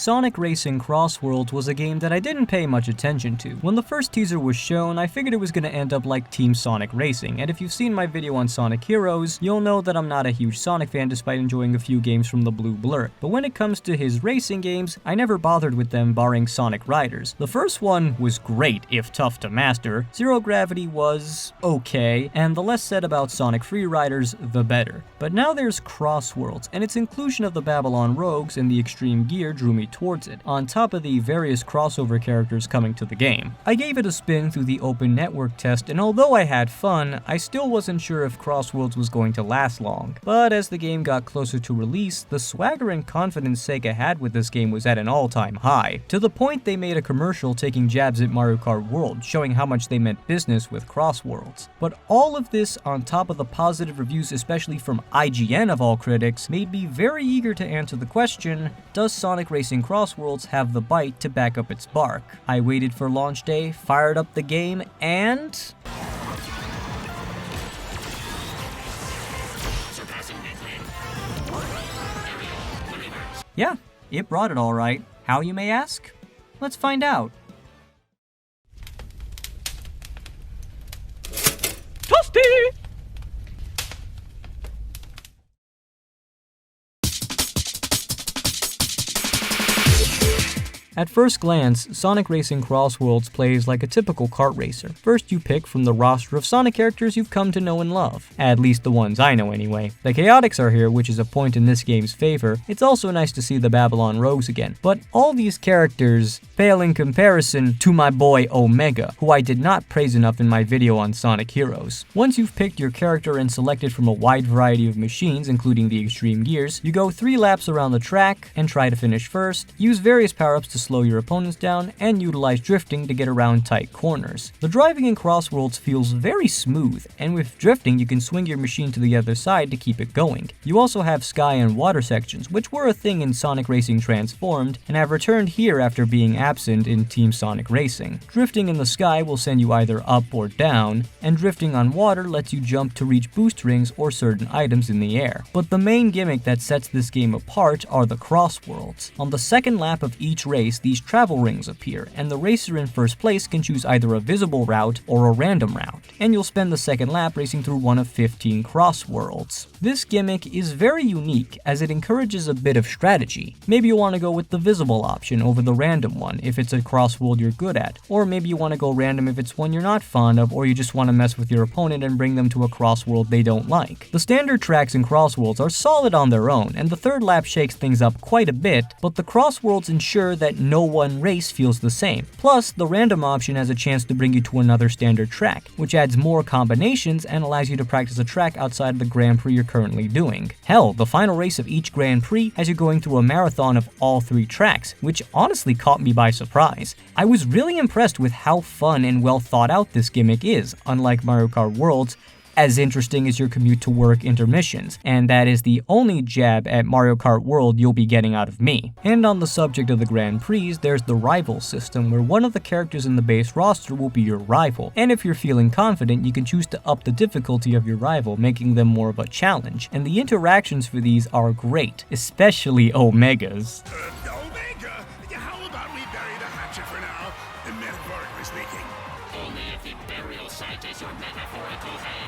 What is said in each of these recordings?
Sonic Racing Crossworlds was a game that I didn't pay much attention to. When the first teaser was shown, I figured it was going to end up like Team Sonic Racing, and if you've seen my video on Sonic Heroes, you'll know that I'm not a huge Sonic fan despite enjoying a few games from the Blue Blur. But when it comes to his racing games, I never bothered with them barring Sonic Riders. The first one was great, if tough to master, Zero Gravity was okay, and the less said about Sonic Free Riders, the better. But now there's Crossworlds, and its inclusion of the Babylon Rogues and the Extreme Gear drew me towards it, on top of the various crossover characters coming to the game. I gave it a spin through the open network test, and although I had fun, I still wasn't sure if Crossworlds was going to last long. But as the game got closer to release, the swagger and confidence Sega had with this game was at an all-time high, to the point they made a commercial taking jabs at Mario Kart World, showing how much they meant business with Crossworlds. But all of this, on top of the positive reviews, especially from IGN of all critics, made me very eager to answer the question, does Sonic Racing Crossworlds have the bite to back up its bark? I waited for launch day, fired up the game, and... yeah, it brought it all right. How, you may ask? Let's find out. Toasty! At first glance, Sonic Racing Crossworlds plays like a typical kart racer. First you pick from the roster of Sonic characters you've come to know and love. At least the ones I know anyway. The Chaotix are here, which is a point in this game's favor. It's also nice to see the Babylon Rogues again. But all these characters pale in comparison to my boy Omega, who I did not praise enough in my video on Sonic Heroes. Once you've picked your character and selected from a wide variety of machines, including the Extreme Gears, you go 3 laps around the track and try to finish first, use various power-ups to slow your opponents down, and utilize drifting to get around tight corners. The driving in Crossworlds feels very smooth, and with drifting you can swing your machine to the other side to keep it going. You also have sky and water sections, which were a thing in Sonic Racing Transformed, and have returned here after being absent in Team Sonic Racing. Drifting in the sky will send you either up or down, and drifting on water lets you jump to reach boost rings or certain items in the air. But the main gimmick that sets this game apart are the Crossworlds. On the second lap of each race, these travel rings appear, and the racer in first place can choose either a visible route or a random route, and you'll spend the second lap racing through one of 15 Crossworlds. This gimmick is very unique as it encourages a bit of strategy. Maybe you want to go with the visible option over the random one if it's a Crossworld you're good at, or maybe you want to go random if it's one you're not fond of, or you just want to mess with your opponent and bring them to a Crossworld they don't like. The standard tracks in Crossworlds are solid on their own, and the third lap shakes things up quite a bit, but the Crossworlds ensure that no one race feels the same. Plus, the random option has a chance to bring you to another standard track, which adds more combinations and allows you to practice a track outside of the Grand Prix you're currently doing. Hell, the final race of each Grand Prix has you going through a marathon of all 3 tracks, which honestly caught me by surprise. I was really impressed with how fun and well thought out this gimmick is, unlike Mario Kart Worlds, as interesting as your commute to work intermissions, and that is the only jab at Mario Kart World you'll be getting out of me. And on the subject of the Grand Prix, there's the rival system, where one of the characters in the base roster will be your rival, and if you're feeling confident, you can choose to up the difficulty of your rival, making them more of a challenge, and the interactions for these are great, especially Omega's. Omega? How about we bury the hatchet for now? Metaphorically speaking. Only if the burial site is your metaphorical head.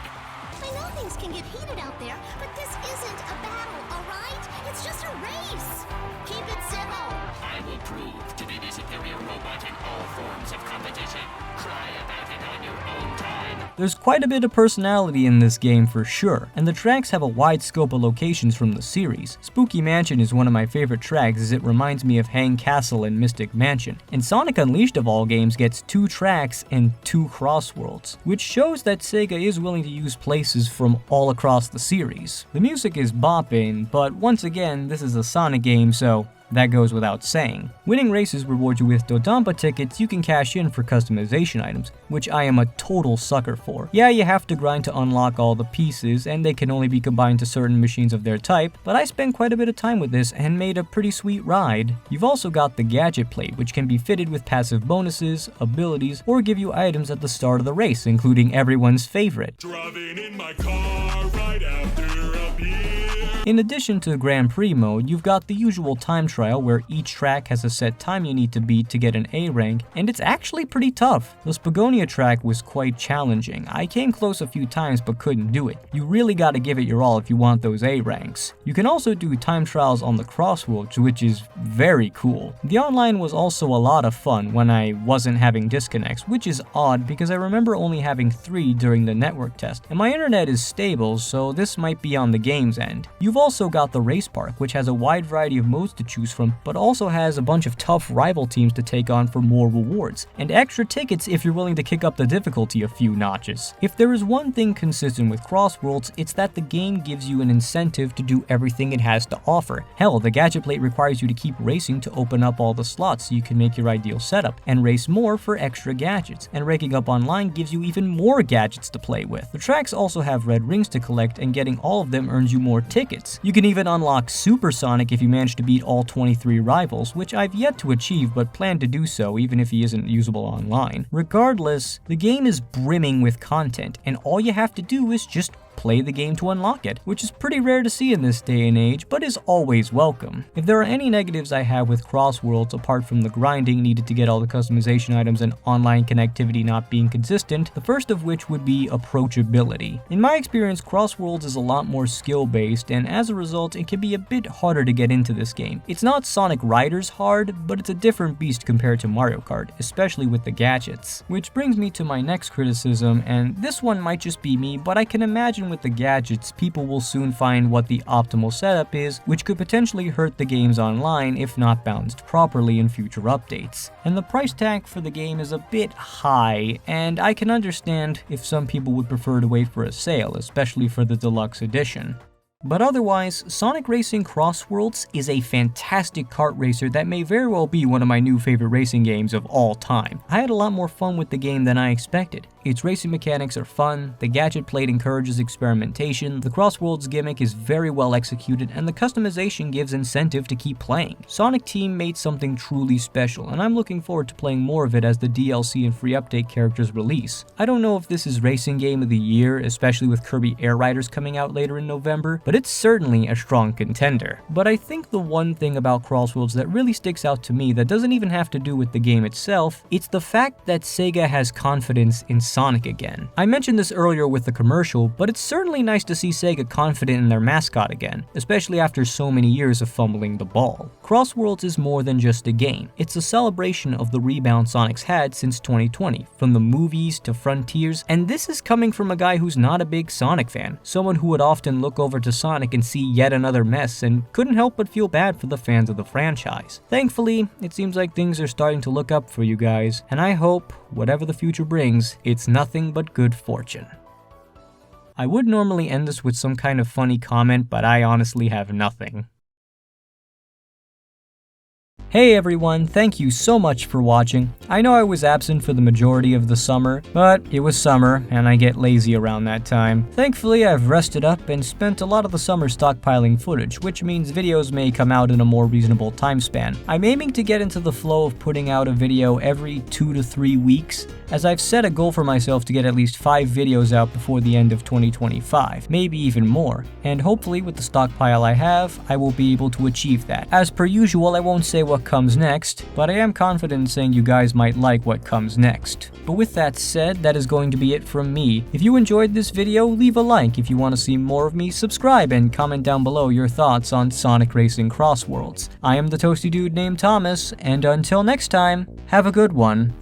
I know things can get heated out there, but this isn't a battle, alright? It's just a race. Keep it civil. I will prove to be the superior robot in all forms of competition. Cry about it on your own time. There's quite a bit of personality in this game for sure, and the tracks have a wide scope of locations from the series. Spooky Mansion is one of my favorite tracks as it reminds me of Hang Castle and Mystic Mansion, and Sonic Unleashed of all games gets 2 tracks and 2 Crossworlds, which shows that Sega is willing to use places from all across the series. The music is bopping, but once again, this is a Sonic game, so that goes without saying. Winning races reward you with Dodonpa tickets you can cash in for customization items, which I am a total sucker for. Yeah, you have to grind to unlock all the pieces, and they can only be combined to certain machines of their type, but I spent quite a bit of time with this and made a pretty sweet ride. You've also got the Gadget Plate, which can be fitted with passive bonuses, abilities, or give you items at the start of the race, including everyone's favorite. Driving in my car right after a beer. In addition to Grand Prix mode, you've got the usual time trial where each track has a set time you need to beat to get an A rank, and it's actually pretty tough. The Spagonia track was quite challenging. I came close a few times but couldn't do it. You really gotta give it your all if you want those A ranks. You can also do time trials on the Crossworlds, which is very cool. The online was also a lot of fun when I wasn't having disconnects, which is odd because I remember only having 3 during the network test, and my internet is stable, so this might be on the game's end. You've also got the race park, which has a wide variety of modes to choose from, but also has a bunch of tough rival teams to take on for more rewards, and extra tickets if you're willing to kick up the difficulty a few notches. If there is one thing consistent with Crossworlds, it's that the game gives you an incentive to do everything it has to offer. Hell, the gadget plate requires you to keep racing to open up all the slots so you can make your ideal setup, and race more for extra gadgets, and ranking up online gives you even more gadgets to play with. The tracks also have red rings to collect, and getting all of them earns you more tickets. You can even unlock Supersonic if you manage to beat all 23 rivals, which I've yet to achieve but plan to do so even if he isn't usable online. Regardless, the game is brimming with content, and all you have to do is just play the game to unlock it, which is pretty rare to see in this day and age, but is always welcome. If there are any negatives I have with Crossworlds apart from the grinding needed to get all the customization items and online connectivity not being consistent, the first of which would be approachability. In my experience, Crossworlds is a lot more skill-based, and as a result, it can be a bit harder to get into this game. It's not Sonic Riders hard, but it's a different beast compared to Mario Kart, especially with the gadgets. Which brings me to my next criticism, and this one might just be me, but I can imagine with the gadgets, people will soon find what the optimal setup is, which could potentially hurt the games online if not balanced properly in future updates. And the price tag for the game is a bit high, and I can understand if some people would prefer to wait for a sale, especially for the deluxe edition. But otherwise, Sonic Racing Crossworlds is a fantastic kart racer that may very well be one of my new favorite racing games of all time. I had a lot more fun with the game than I expected. Its racing mechanics are fun, the gadget plate encourages experimentation, the Crossworlds gimmick is very well executed, and the customization gives incentive to keep playing. Sonic Team made something truly special, and I'm looking forward to playing more of it as the DLC and free update characters release. I don't know if this is Racing Game of the Year, especially with Kirby Air Riders coming out later in November, but it's certainly a strong contender. But I think the one thing about Crossworlds that really sticks out to me that doesn't even have to do with the game itself, it's the fact that Sega has confidence in Sonic again. I mentioned this earlier with the commercial, but it's certainly nice to see Sega confident in their mascot again, especially after so many years of fumbling the ball. Crossworlds is more than just a game. It's a celebration of the rebound Sonic's had since 2020, from the movies to Frontiers, and this is coming from a guy who's not a big Sonic fan, someone who would often look over to Sonic and see yet another mess and couldn't help but feel bad for the fans of the franchise. Thankfully, it seems like things are starting to look up for you guys, and I hope, whatever the future brings, it's nothing but good fortune. I would normally end this with some kind of funny comment, but I honestly have nothing. Hey everyone, thank you so much for watching. I know I was absent for the majority of the summer, but it was summer and I get lazy around that time. Thankfully, I've rested up and spent a lot of the summer stockpiling footage, which means videos may come out in a more reasonable time span. I'm aiming to get into the flow of putting out a video every 2 to 3 weeks, as I've set a goal for myself to get at least 5 videos out before the end of 2025, maybe even more. And hopefully with the stockpile I have, I will be able to achieve that. As per usual, I won't say what comes next, but I am confident in saying you guys might like what comes next. But with that said, that is going to be it from me. If you enjoyed this video, leave a like. If you want to see more of me, subscribe and comment down below your thoughts on Sonic Racing Crossworlds. I am the toasty dude named Thomas, and until next time, have a good one.